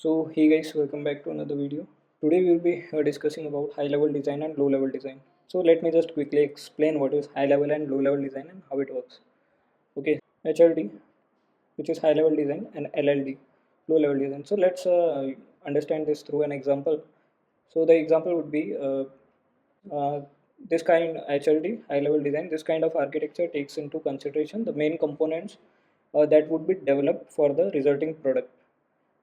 So hey guys, welcome back to another video. Today we will be discussing about high level design and low level design. So let me just quickly explain what is high level and low level design and how it works. Okay, HLD, which is high level design, and LLD, low level design. So let's understand this through an example. So the example would be uh, this kind HLD, high level design. This kind of architecture takes into consideration the main components that would be developed for the resulting product.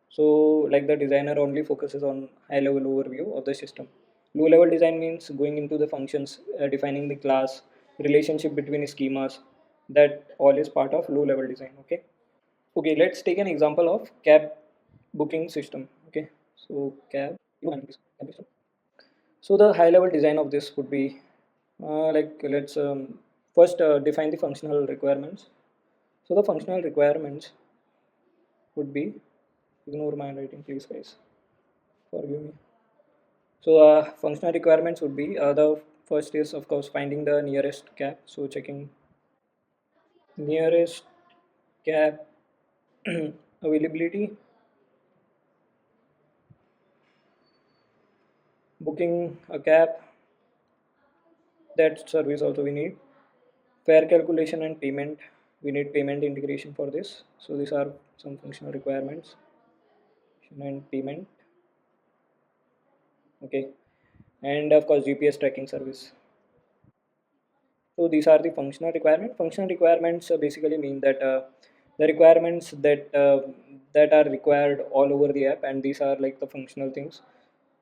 So, like the designer only focuses on high level overview of the system. Low level design means going into the functions, defining the class, relationship between schemas. That all is part of low level design. Okay. Okay. Let's take an example of cab booking system. Okay. So cab. You can please, cab system. So the high level design of this would be like let's first define the functional requirements. So the functional requirements would be, ignore my handwriting please guys, forgive me. So functional requirements would be the first is of course finding the nearest cab. So checking nearest cab availability, booking a cab, that service also we need. Fare calculation and payment, we need payment integration for this. So these are some functional requirements and payment. Okay, and of course GPS tracking service. So these are the functional requirements. Functional requirements basically mean that the requirements that are required all over the app, and these are like the functional things.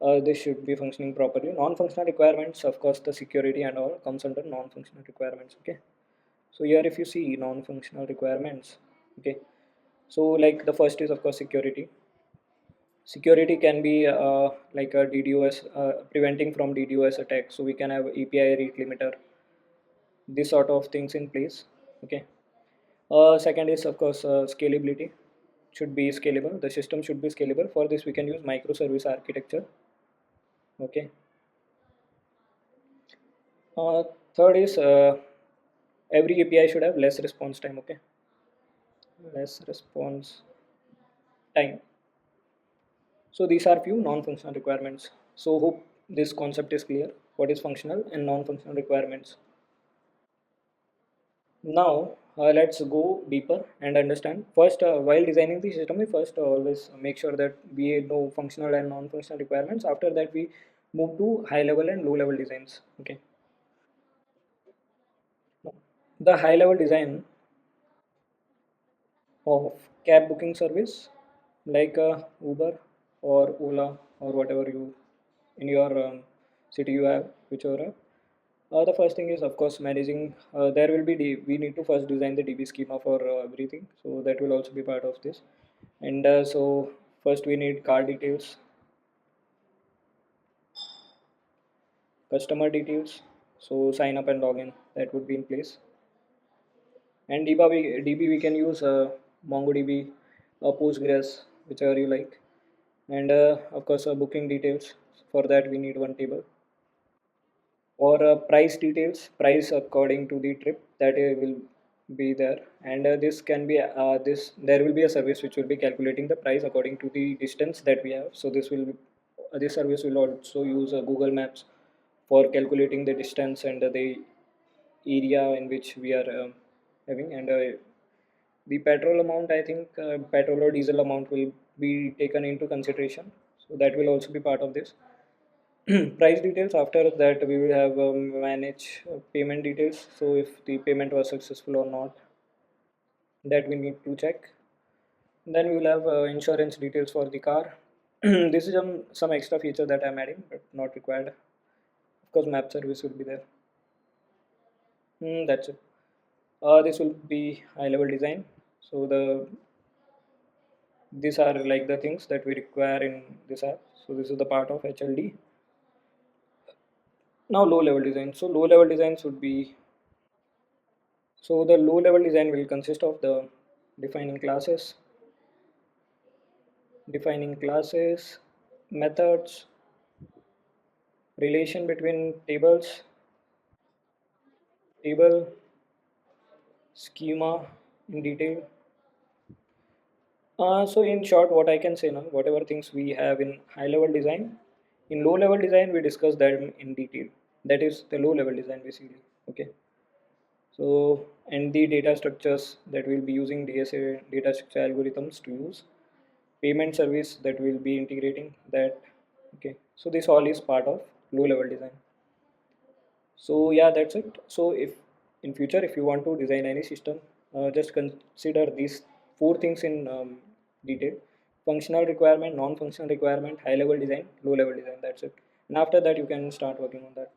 This should be functioning properly. Non-functional requirements, of course, the security and all comes under non-functional requirements. Okay. So here, if you see non-functional requirements, okay. So like the first is of course security. Security can be like a DDoS, preventing from DDoS attack. So we can have API rate limiter, this sort of things in place. Okay. Second is of course scalability, should be scalable. The system should be scalable. For this we can use microservice architecture. Okay. Uh, Third is every API should have less response time. Okay, less response time. So these are few non-functional requirements. So hope this concept is clear. What is functional and non-functional requirements? Now let's go deeper and understand. First, while designing the system, we first always make sure that we know functional and non-functional requirements. After that, we move to high-level and low-level designs. Okay. The high-level design of cab booking service, like Uber or Ola or whatever you in your city you have, whichever. The first thing is of course managing. There will be we need to first design the DB schema for everything, so that will also be part of this. And so first we need car details, customer details. So sign up and login, that would be in place. And DB we can use MongoDB, Postgres, whichever you like. And of course booking details. For that we need one table. Or price details, price according to the trip, that will be there. And this can be this there will be a service which will be calculating the price according to the distance that we have. So this service will also use Google Maps for calculating the distance and the area in which we are having. And the petrol amount, I think petrol or diesel amount will be taken into consideration, so that will also be part of this. Price details, after that we will have manage payment details. So if the payment was successful or not, that we need to check. Then we will have insurance details for the car. This is some extra feature that I'm adding but not required. Of course map service will be there. That's it. This will be high level design. So these are like the things that we require in this app. So this is the part of HLD. Now low level design. So low level designs would be, so the low level design will consist of the defining classes, methods, relation between tables, table, schema in detail, So in short, what I can say now, whatever things we have in high level design, in low level design we discuss that in detail. That is the low level design basically. Okay. So and the data structures that we'll be using DSA data structure algorithms to use, payment service that we'll be integrating that. Okay. So this all is part of low level design. So yeah, that's it. So if in future if you want to design any system, just consider these four things in detail: functional requirement, non-functional requirement, high level design, low level design. That's it. And after that you can start working on that.